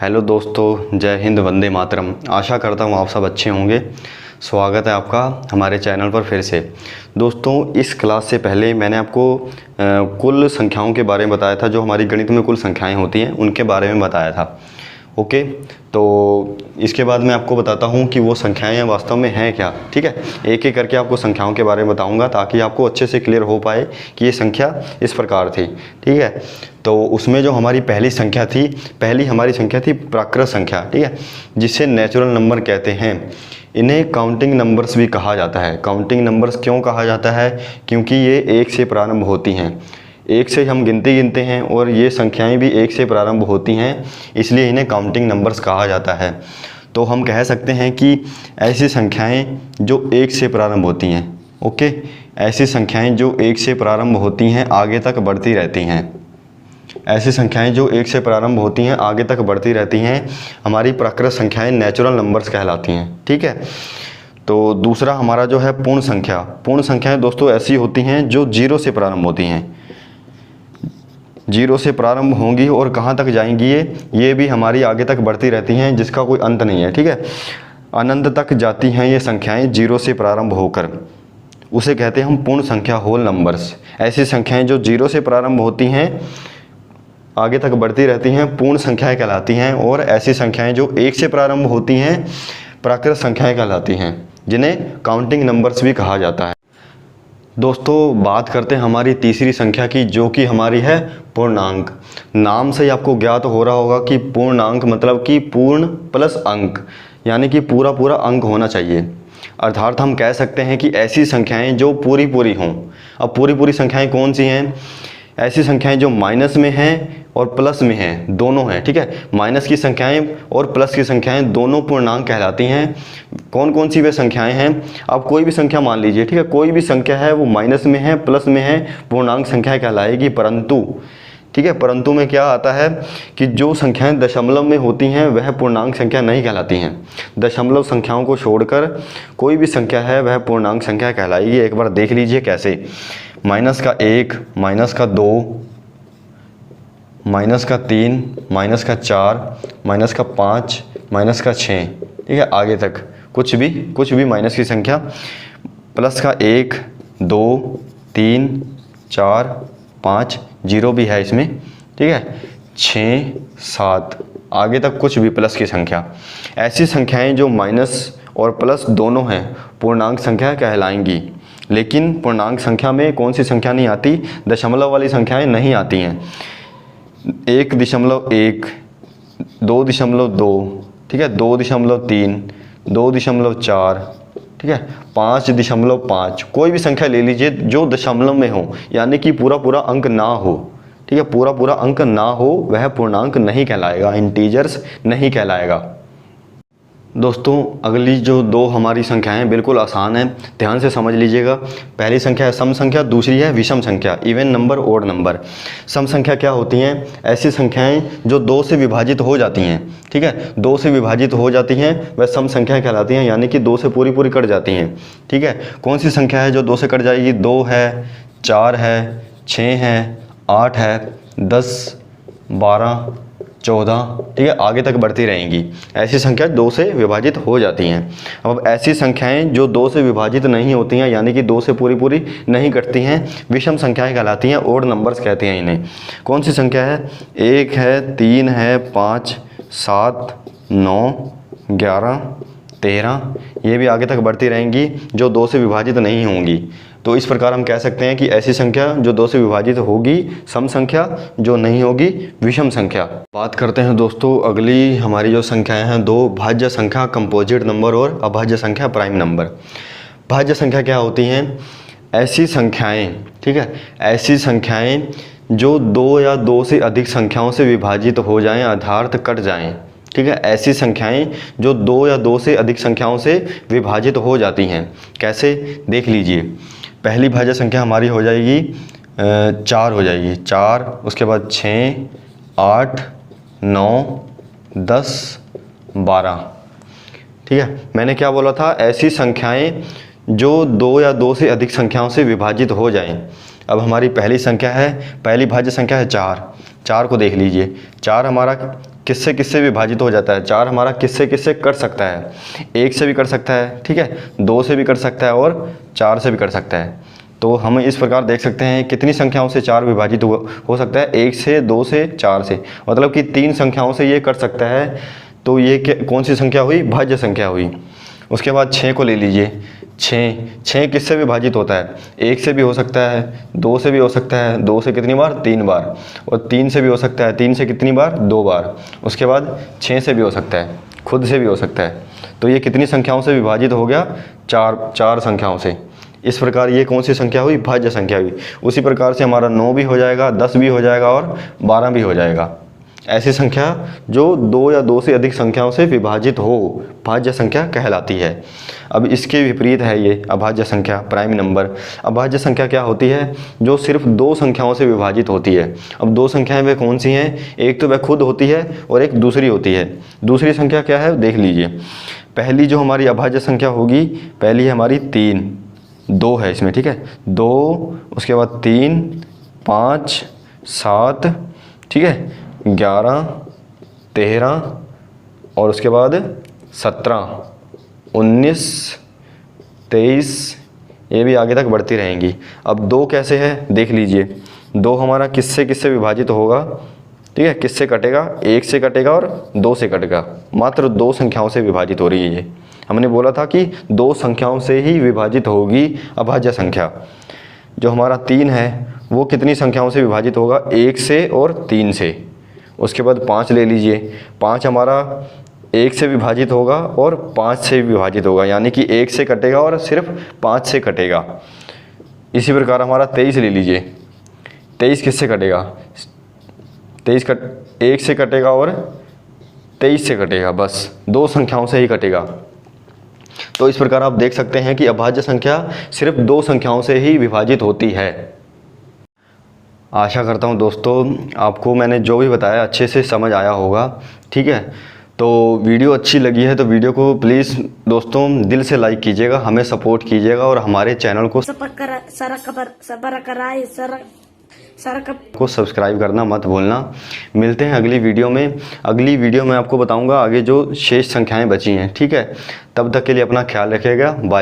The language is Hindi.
हेलो दोस्तों, जय हिंद, वंदे मातरम। आशा करता हूँ आप सब अच्छे होंगे। स्वागत है आपका हमारे चैनल पर फिर से। दोस्तों, इस क्लास से पहले मैंने आपको कुल संख्याओं के बारे में बताया था। जो हमारी गणित में कुल संख्याएं होती हैं उनके बारे में बताया था। ओके, तो इसके बाद मैं आपको बताता हूँ कि वो संख्याएं वास्तव में हैं क्या। ठीक है, एक एक करके आपको संख्याओं के बारे में बताऊँगा ताकि आपको अच्छे से क्लियर हो पाए कि ये संख्या इस प्रकार थी। ठीक है, तो उसमें जो हमारी पहली हमारी संख्या थी प्राकृत संख्या। ठीक है, जिसे नेचुरल नंबर कहते हैं। इन्हें काउंटिंग नंबर्स भी कहा जाता है। काउंटिंग नंबर्स क्यों कहा जाता है? क्योंकि ये एक से प्रारंभ होती हैं। एक से हम गिनते हैं और ये संख्याएं भी एक से प्रारंभ होती हैं, इसलिए इन्हें काउंटिंग नंबर्स कहा जाता है। तो हम कह सकते हैं कि ऐसी संख्याएं जो एक से प्रारंभ होती हैं, ओके, ऐसी संख्याएं जो एक से प्रारंभ होती हैं आगे तक बढ़ती रहती हैं। ऐसी संख्याएं जो एक से प्रारंभ होती हैं आगे तक बढ़ती रहती हैं हमारी प्राकृत संख्याएं नेचुरल नंबर्स कहलाती हैं। ठीक है, तो दूसरा हमारा जो है पूर्ण संख्या। पूर्ण संख्याएं दोस्तों ऐसी होती हैं जो जीरो से प्रारंभ होती हैं। जीरो से प्रारंभ होंगी और कहाँ तक जाएंगी ये भी हमारी आगे तक बढ़ती रहती हैं, जिसका कोई अंत नहीं है। ठीक है, अनंत तक जाती हैं ये संख्याएं जीरो से प्रारंभ होकर। उसे कहते हैं हम पूर्ण संख्या, होल नंबर्स। ऐसी संख्याएं जो जीरो से प्रारंभ होती हैं आगे तक बढ़ती रहती हैं पूर्ण संख्याएं कहलाती हैं, और ऐसी संख्याएं जो एक से प्रारंभ होती हैं प्राकृत संख्याएं कहलाती हैं, जिन्हें काउंटिंग नंबर्स भी कहा जाता है। दोस्तों, बात करते हैं हमारी तीसरी संख्या की, जो कि हमारी है पूर्णांक। नाम से ही आपको ज्ञात हो रहा होगा कि पूर्णांक मतलब कि पूर्ण प्लस अंक, यानी कि पूरा पूरा अंक होना चाहिए। अर्थात हम कह सकते हैं कि ऐसी संख्याएं जो पूरी पूरी हों। अब पूरी पूरी संख्याएं कौन सी हैं? ऐसी संख्याएं जो माइनस में हैं और प्लस में हैं, दोनों हैं। ठीक है, माइनस की संख्याएं और प्लस की संख्याएं दोनों पूर्णांक कहलाती हैं। कौन कौन सी वे संख्याएं हैं? आप कोई भी संख्या मान लीजिए। ठीक है, कोई भी संख्या है वो माइनस में है, प्लस में है, पूर्णांक संख्या कहलाएगी। परंतु ठीक है, परंतु में क्या आता है कि जो संख्याएं दशमलव में होती हैं वह पूर्णांक संख्या नहीं कहलाती हैं। दशमलव संख्याओं को छोड़कर कोई भी संख्या है वह पूर्णांक संख्या कहलाएगी। एक बार देख लीजिए कैसे। माइनस का 1, माइनस का 2, माइनस का 3, माइनस का 4, माइनस का 5, माइनस का 6। ठीक है, आगे तक कुछ भी माइनस की संख्या, प्लस का 1, 2, 3, 4, 5, जीरो भी है इसमें। ठीक है, 6, 7, आगे तक कुछ भी प्लस की संख्या। ऐसी संख्याएं जो माइनस और प्लस दोनों हैं पूर्णांक संख्या कहलाएंगी। लेकिन पूर्णांक संख्या में कौन सी संख्या नहीं आती? दशमलव वाली संख्याएं नहीं आती हैं। 1.1, 2.2, ठीक है, 2.3, 2.4, ठीक है, 5.5, कोई भी संख्या ले लीजिए जो दशमलव में हो, यानी कि पूरा पूरा अंक ना हो। ठीक है, पूरा पूरा अंक ना हो वह पूर्णांक नहीं कहलाएगा, इंटीजर्स नहीं कहलाएगा। दोस्तों, अगली जो दो हमारी संख्याएं बिल्कुल आसान है, ध्यान से समझ लीजिएगा। पहली संख्या है सम संख्या, दूसरी है विषम संख्या, इवन नंबर, ओड नंबर। सम संख्या क्या होती हैं? ऐसी संख्याएं जो दो से विभाजित हो जाती हैं। ठीक है, दो से विभाजित हो जाती हैं वह सम संख्या कहलाती हैं, यानी कि दो से पूरी पूरी कट जाती हैं। ठीक है, कौन सी संख्या है जो दो से कट जाएगी? 2 है, 4 है, 6 है, 8 है, 10, 12, 14। ठीक है, आगे तक बढ़ती रहेंगी। ऐसी संख्या दो से विभाजित हो जाती हैं। अब ऐसी संख्याएं जो दो से विभाजित नहीं होती हैं, यानी कि दो से पूरी पूरी नहीं कटती हैं, विषम संख्याएं कहलाती हैं, ओड नंबर्स कहते हैं इन्हें। कौन सी संख्या है? 1 है, 3 है, 5, 7, 9, 11, 13, ये भी आगे तक बढ़ती रहेंगी जो दो से विभाजित नहीं होंगी। तो इस प्रकार हम कह सकते हैं कि ऐसी संख्या जो दो से विभाजित होगी सम संख्या, जो नहीं होगी विषम संख्या। बात करते हैं दोस्तों अगली हमारी जो संख्याएं हैं दो, भाज्य संख्या, कंपोजिट नंबर, और अभाज्य संख्या, प्राइम नंबर। भाज्य संख्या क्या होती हैं? ऐसी संख्याएं, ठीक है, ऐसी संख्याएं जो दो या दो से अधिक संख्याओं से विभाजित हो जाएं, अर्थात कट जाएं। ठीक है, ऐसी संख्याएं जो दो या दो से अधिक संख्याओं से विभाजित हो जाती हैं। कैसे? देख लीजिए। पहली भाज्य संख्या हमारी हो जाएगी 4 हो जाएगी, 4, उसके बाद 6, 8, 9, 10, 12। ठीक है, मैंने क्या बोला था? ऐसी संख्याएं जो दो या दो से अधिक संख्याओं से विभाजित हो जाएं। अब हमारी पहली संख्या है, पहली भाज्य संख्या है 4। 4 को देख लीजिए। 4 हमारा किससे किससे विभाजित हो जाता है। 4 हमारा किससे किससे कट सकता है, 1 से भी कट सकता है, ठीक है, 2 से भी कट सकता है और 4 से भी कट सकता है। तो हम इस प्रकार देख सकते हैं कितनी संख्याओं से 4 विभाजित हो सकता है, 1 से, 2 से, 4 से, मतलब कि 3 संख्याओं से ये कट सकता है। तो ये कौन सी संख्या हुई, भाज्य संख्या हुई। उसके बाद 6 को ले लीजिए। 6 किससे विभाजित होता है, 1 से भी हो सकता है, 2 से भी हो सकता है, 2 से कितनी बार, 3 बार, और 3 से भी हो सकता है, 3 से कितनी बार, 2 बार। उसके बाद 6 से भी हो सकता है, खुद से भी हो सकता है। तो ये कितनी संख्याओं से विभाजित हो गया, 4 संख्याओं से। इस प्रकार ये कौन सी संख्या हुई, भाज्य संख्या हुई। उसी प्रकार से हमारा 9 भी हो जाएगा, 10 भी हो जाएगा और 12 भी हो जाएगा। ऐसी संख्या जो 2 या 2 से अधिक संख्याओं से विभाजित हो, भाज्य संख्या कहलाती है। अब इसके विपरीत है ये अभाज्य संख्या, प्राइम नंबर। अभाज्य संख्या क्या होती है, जो सिर्फ 2 संख्याओं से विभाजित होती है। अब 2 संख्याएं वे कौन सी हैं, एक तो वह खुद होती है और एक दूसरी होती है। दूसरी संख्या क्या है, देख लीजिए। पहली जो हमारी अभाज्य संख्या होगी, पहली है हमारी 3, 2 है इसमें, ठीक है, 2, उसके बाद 3, 5, 7, ठीक है, 11, 13 और उसके बाद 17, 19, 23, ये भी आगे तक बढ़ती रहेंगी। अब 2 कैसे है, देख लीजिए। 2 हमारा किससे किससे विभाजित होगा, ठीक है, किससे कटेगा, 1 से कटेगा और 2 से कटेगा। मात्र 2 संख्याओं से विभाजित हो रही है ये। हमने बोला था कि 2 संख्याओं से ही विभाजित होगी अभाज्य संख्या। जो हमारा 3 है वो कितनी संख्याओं से विभाजित होगा, 1 से और 3 से। उसके बाद 5 ले लीजिए। 5 हमारा 1 से विभाजित होगा और 5 से विभाजित होगा, यानी कि 1 से कटेगा और सिर्फ 5 से कटेगा। इसी प्रकार हमारा 23 ले लीजिए। 23 किससे कटेगा, 1 से कटेगा और 23 से कटेगा, बस 2 संख्याओं से ही कटेगा। तो इस प्रकार आप देख सकते हैं कि अभाज्य संख्या सिर्फ 2 संख्याओं से ही विभाजित होती है। आशा करता हूँ दोस्तों आपको मैंने जो भी बताया अच्छे से समझ आया होगा, ठीक है। तो वीडियो अच्छी लगी है तो वीडियो को प्लीज़ दोस्तों दिल से लाइक कीजिएगा, हमें सपोर्ट कीजिएगा और हमारे चैनल को सब्सक्राइब करना मत भूलना। मिलते हैं अगली वीडियो में। अगली वीडियो में आपको बताऊंगा आगे जो शेष संख्याएं बची हैं, ठीक है। तब तक के लिए अपना ख्याल रखिएगा, बाय।